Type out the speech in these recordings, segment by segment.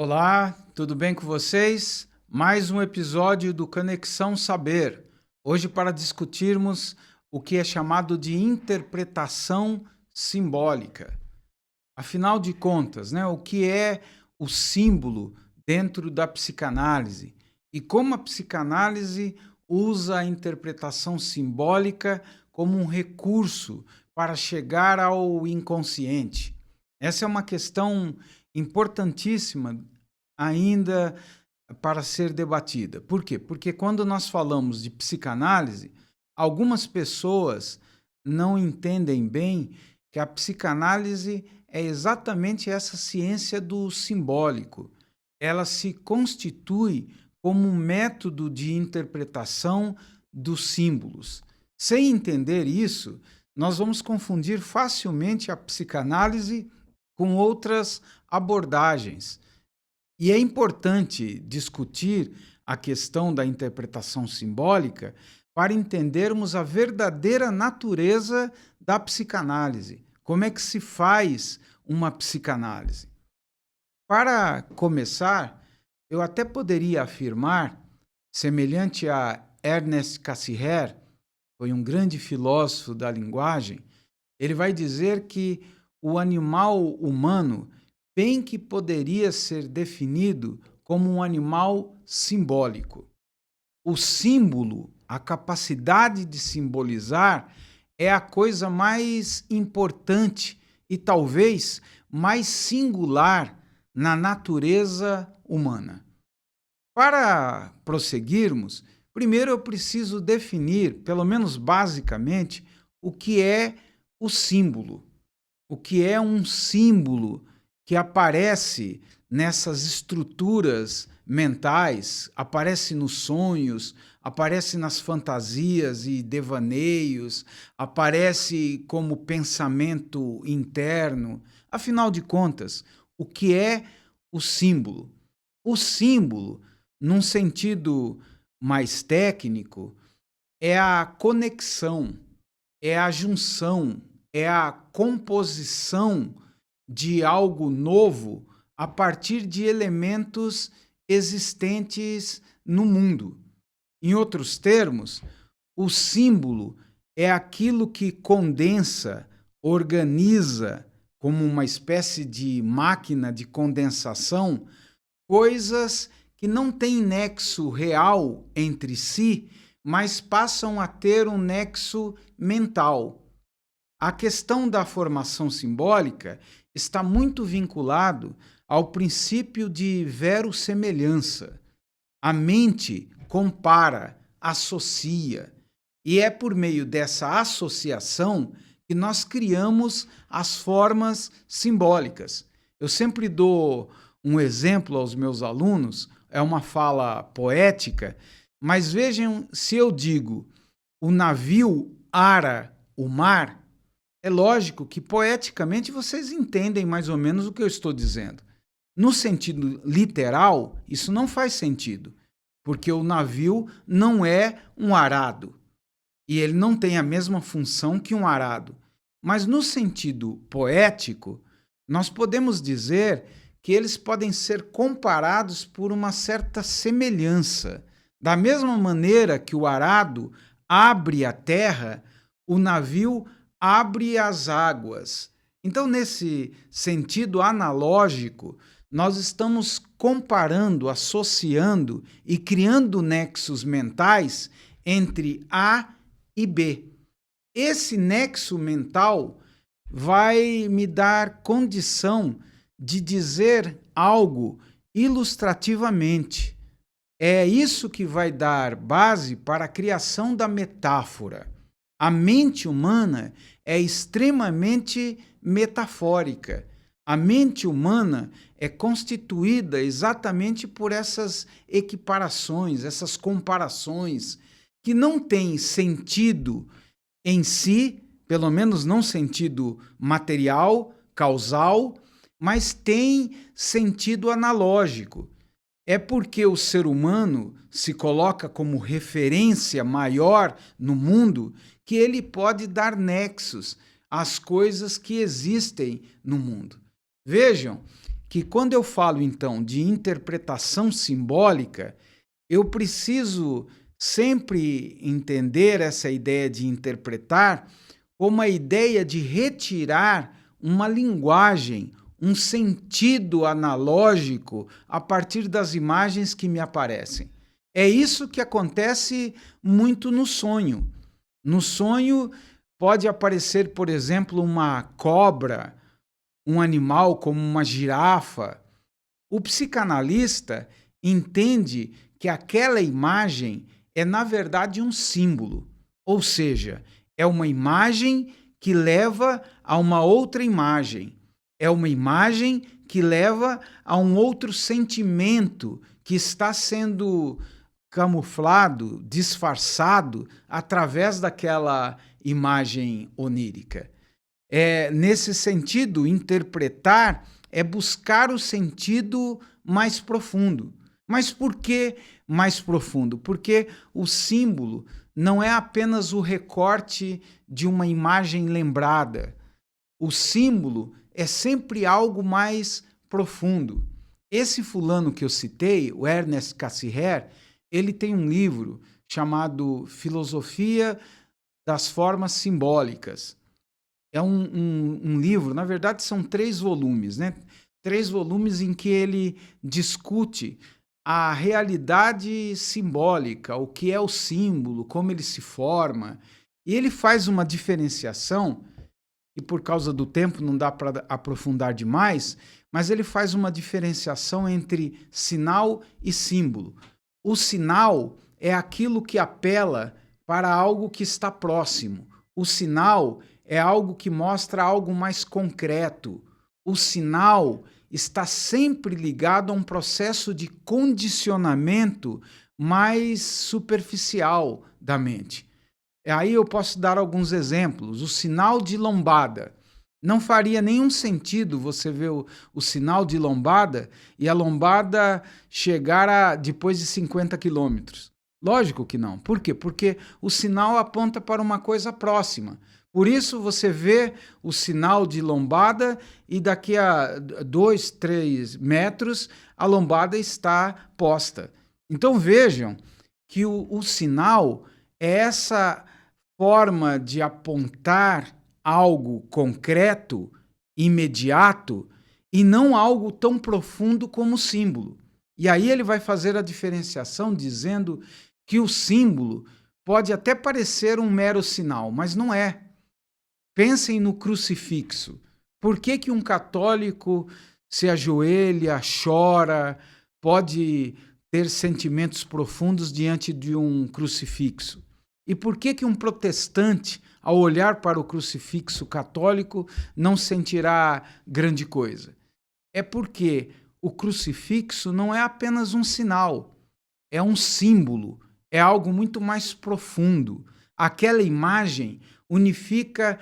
Olá, tudo bem com vocês? Mais um episódio do Conexão Saber. Hoje para discutirmos o que é chamado de interpretação simbólica. Afinal de contas, o que é o símbolo dentro da psicanálise e como a psicanálise usa a interpretação simbólica como um recurso para chegar ao inconsciente. Essa é uma questão importantíssima ainda para ser debatida. Por quê? Porque quando nós falamos de psicanálise, algumas pessoas não entendem bem que a psicanálise é exatamente essa ciência do simbólico. Ela se constitui como um método de interpretação dos símbolos. Sem entender isso, nós vamos confundir facilmente a psicanálise com outras abordagens. E é importante discutir a questão da interpretação simbólica para entendermos a verdadeira natureza da psicanálise. Como é que se faz uma psicanálise? Para começar, eu até poderia afirmar, semelhante a Ernest Cassirer, foi um grande filósofo da linguagem, ele vai dizer que o animal humano bem que poderia ser definido como um animal simbólico. O símbolo, a capacidade de simbolizar, é a coisa mais importante e talvez mais singular na natureza humana. Para prosseguirmos, primeiro eu preciso definir, pelo menos basicamente, o que é o símbolo. O que é um símbolo que aparece nessas estruturas mentais, aparece nos sonhos, aparece nas fantasias e devaneios, aparece como pensamento interno. Afinal de contas, o que é o símbolo? O símbolo, num sentido mais técnico, é a conexão, é a junção, é a composição de algo novo a partir de elementos existentes no mundo. Em outros termos, o símbolo é aquilo que condensa, organiza, como uma espécie de máquina de condensação, coisas que não têm nexo real entre si, mas passam a ter um nexo mental. A questão da formação simbólica está muito vinculado ao princípio de verossemelhança. A mente compara, associa, e é por meio dessa associação que nós criamos as formas simbólicas. Eu sempre dou um exemplo aos meus alunos, é uma fala poética, mas vejam se eu digo o navio ara o mar, é lógico que poeticamente vocês entendem mais ou menos o que eu estou dizendo. No sentido literal, isso não faz sentido, porque o navio não é um arado e ele não tem a mesma função que um arado. Mas no sentido poético, nós podemos dizer que eles podem ser comparados por uma certa semelhança. Da mesma maneira que o arado abre a terra, o navio abre as águas. Então, nesse sentido analógico, nós estamos comparando, associando e criando nexos mentais entre A e B. Esse nexo mental vai me dar condição de dizer algo ilustrativamente. É isso que vai dar base para a criação da metáfora. A mente humana é extremamente metafórica. A mente humana é constituída exatamente por essas equiparações, essas comparações, que não têm sentido em si, pelo menos não sentido material, causal, mas tem sentido analógico. É porque o ser humano se coloca como referência maior no mundo que ele pode dar nexos às coisas que existem no mundo. Vejam que quando eu falo então de interpretação simbólica, eu preciso sempre entender essa ideia de interpretar como a ideia de retirar uma linguagem, um sentido analógico a partir das imagens que me aparecem. É isso que acontece muito no sonho. No sonho pode aparecer, por exemplo, uma cobra, um animal como uma girafa. O psicanalista entende que aquela imagem é, na verdade, um símbolo, ou seja, é uma imagem que leva a uma outra imagem, é uma imagem que leva a um outro sentimento que está sendo camuflado, disfarçado através daquela imagem onírica. Nesse sentido, interpretar é buscar o sentido mais profundo. Mas por que mais profundo? Porque o símbolo não é apenas o recorte de uma imagem lembrada. O símbolo é sempre algo mais profundo. Esse fulano que eu citei, o Ernest Cassirer, ele tem um livro chamado Filosofia das Formas Simbólicas. É um livro, na verdade são 3 volumes, né? 3 volumes em que ele discute a realidade simbólica, o que é o símbolo, como ele se forma. E ele faz uma diferenciação, e por causa do tempo não dá para aprofundar demais, mas ele faz uma diferenciação entre sinal e símbolo. O sinal é aquilo que apela para algo que está próximo. O sinal é algo que mostra algo mais concreto. O sinal está sempre ligado a um processo de condicionamento mais superficial da mente. Aí eu posso dar alguns exemplos. O sinal de lombada. Não faria nenhum sentido você ver o sinal de lombada e a lombada chegar depois de 50 quilômetros. Lógico que não. Por quê? Porque o sinal aponta para uma coisa próxima. Por isso você vê o sinal de lombada e daqui a 2, 3 metros a lombada está posta. Então vejam que o sinal é essa forma de apontar algo concreto, imediato, e não algo tão profundo como o símbolo. E aí ele vai fazer a diferenciação dizendo que o símbolo pode até parecer um mero sinal, mas não é. Pensem no crucifixo. Por que um católico se ajoelha, chora, pode ter sentimentos profundos diante de um crucifixo? E por que um protestante, ao olhar para o crucifixo católico, não sentirá grande coisa? É porque o crucifixo não é apenas um sinal, é um símbolo, é algo muito mais profundo. Aquela imagem unifica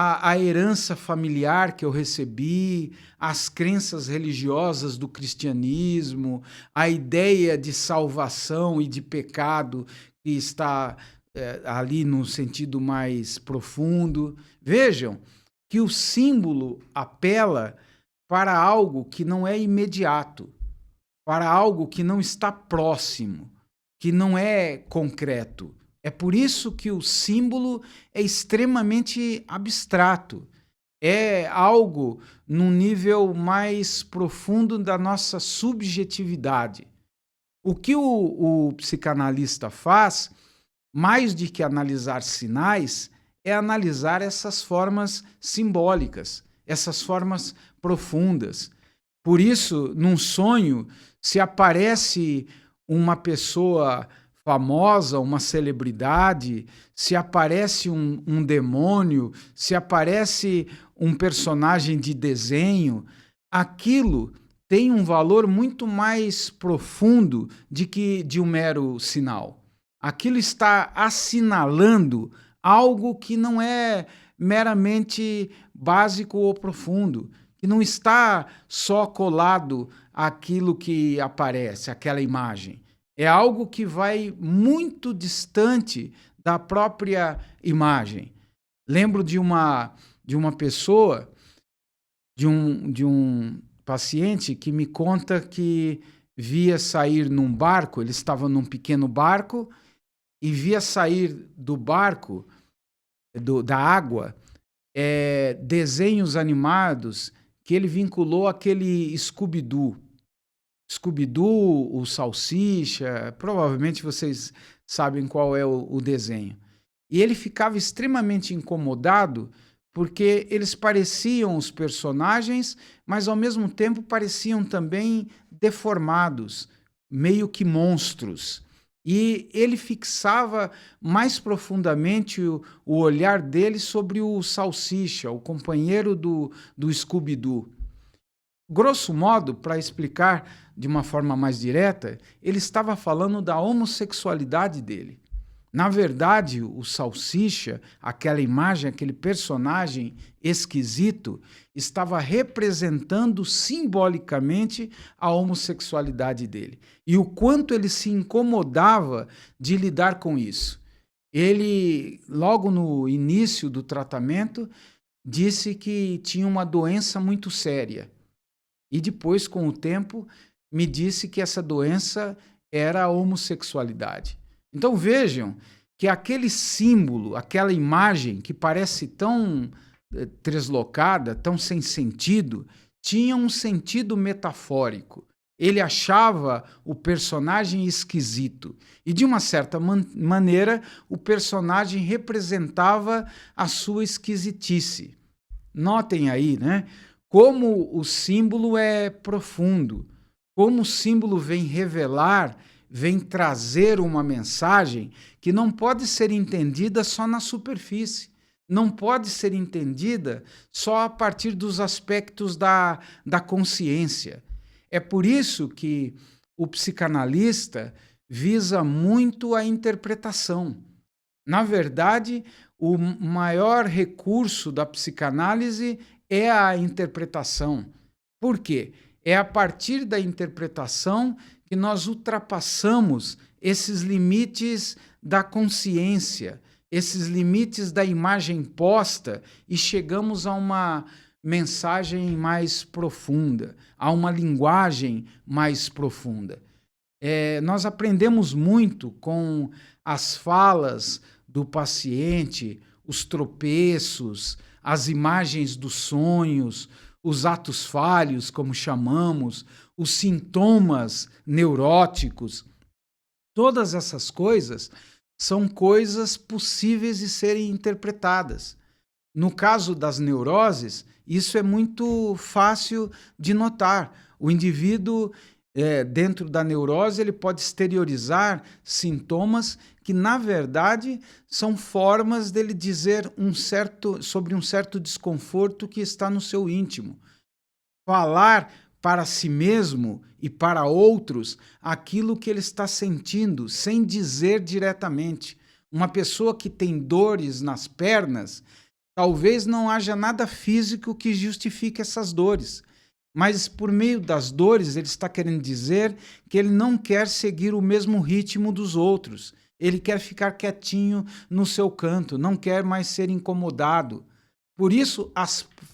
a herança familiar que eu recebi, as crenças religiosas do cristianismo, a ideia de salvação e de pecado que está ali no sentido mais profundo. Vejam que o símbolo apela para algo que não é imediato, para algo que não está próximo, que não é concreto. É por isso que o símbolo é extremamente abstrato. É algo num nível mais profundo da nossa subjetividade. O que o psicanalista faz, mais do que analisar sinais, é analisar essas formas simbólicas, essas formas profundas. Por isso, num sonho, se aparece uma pessoa famosa, uma celebridade, se aparece um demônio, se aparece um personagem de desenho, aquilo tem um valor muito mais profundo do que de um mero sinal. Aquilo está assinalando algo que não é meramente básico ou profundo, que não está só colado àquilo que aparece, aquela imagem. É algo que vai muito distante da própria imagem. Lembro de uma pessoa, de um paciente que me conta que via sair num barco, ele estava num pequeno barco, e via sair do barco, da água, desenhos animados que ele vinculou àquele Scooby-Doo. Scooby-Doo, o Salsicha, provavelmente vocês sabem qual é o desenho. E ele ficava extremamente incomodado porque eles pareciam os personagens, mas ao mesmo tempo pareciam também deformados, meio que monstros. E ele fixava mais profundamente o olhar dele sobre o Salsicha, o companheiro do Scooby-Doo. Grosso modo, para explicar de uma forma mais direta, ele estava falando da homossexualidade dele. Na verdade, o Salsicha, aquela imagem, aquele personagem esquisito, estava representando simbolicamente a homossexualidade dele. E o quanto ele se incomodava de lidar com isso. Ele, logo no início do tratamento, disse que tinha uma doença muito séria. E depois, com o tempo, me disse que essa doença era a homossexualidade. Então vejam que aquele símbolo, aquela imagem que parece tão deslocada, tão sem sentido, tinha um sentido metafórico. Ele achava o personagem esquisito. E, de uma certa maneira, o personagem representava a sua esquisitice. Notem aí, né? Como o símbolo é profundo, como o símbolo vem revelar, vem trazer uma mensagem que não pode ser entendida só na superfície, não pode ser entendida só a partir dos aspectos da consciência. É por isso que o psicanalista visa muito a interpretação. Na verdade, o maior recurso da psicanálise é a interpretação. Por quê? É a partir da interpretação que nós ultrapassamos esses limites da consciência, esses limites da imagem posta e chegamos a uma mensagem mais profunda, a uma linguagem mais profunda. Nós aprendemos muito com as falas do paciente, os tropeços, as imagens dos sonhos, os atos falhos, como chamamos, os sintomas neuróticos. Todas essas coisas são coisas possíveis de serem interpretadas. No caso das neuroses, isso é muito fácil de notar. O indivíduo, dentro da neurose, ele pode exteriorizar sintomas que, na verdade, são formas dele dizer sobre um certo desconforto que está no seu íntimo. Falar para si mesmo e para outros aquilo que ele está sentindo, sem dizer diretamente. Uma pessoa que tem dores nas pernas, talvez não haja nada físico que justifique essas dores. Mas por meio das dores, ele está querendo dizer que ele não quer seguir o mesmo ritmo dos outros. Ele quer ficar quietinho no seu canto, não quer mais ser incomodado. Por isso,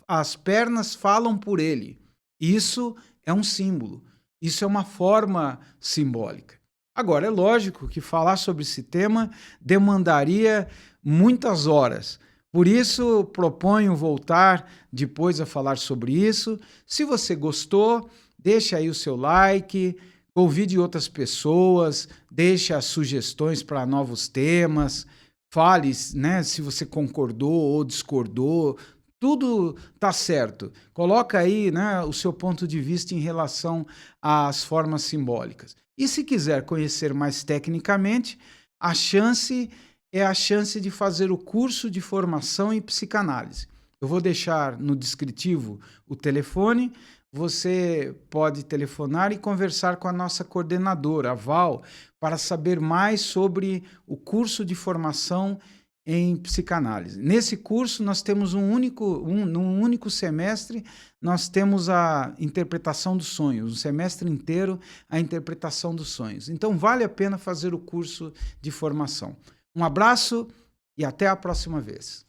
as pernas falam por ele. Isso é um símbolo. Isso é uma forma simbólica. Agora, é lógico que falar sobre esse tema demandaria muitas horas. Por isso, proponho voltar depois a falar sobre isso. Se você gostou, deixa aí o seu like, convide outras pessoas, deixe as sugestões para novos temas, fale, né, se você concordou ou discordou, tudo está certo. Coloca aí, né, o seu ponto de vista em relação às formas simbólicas. E se quiser conhecer mais tecnicamente, a chance de fazer o curso de formação em psicanálise. Eu vou deixar no descritivo o telefone. Você pode telefonar e conversar com a nossa coordenadora, a Val, para saber mais sobre o curso de formação em psicanálise. Nesse curso, nós temos num único semestre, nós temos a interpretação dos sonhos, um semestre inteiro a interpretação dos sonhos. Então, vale a pena fazer o curso de formação. Um abraço e até a próxima vez.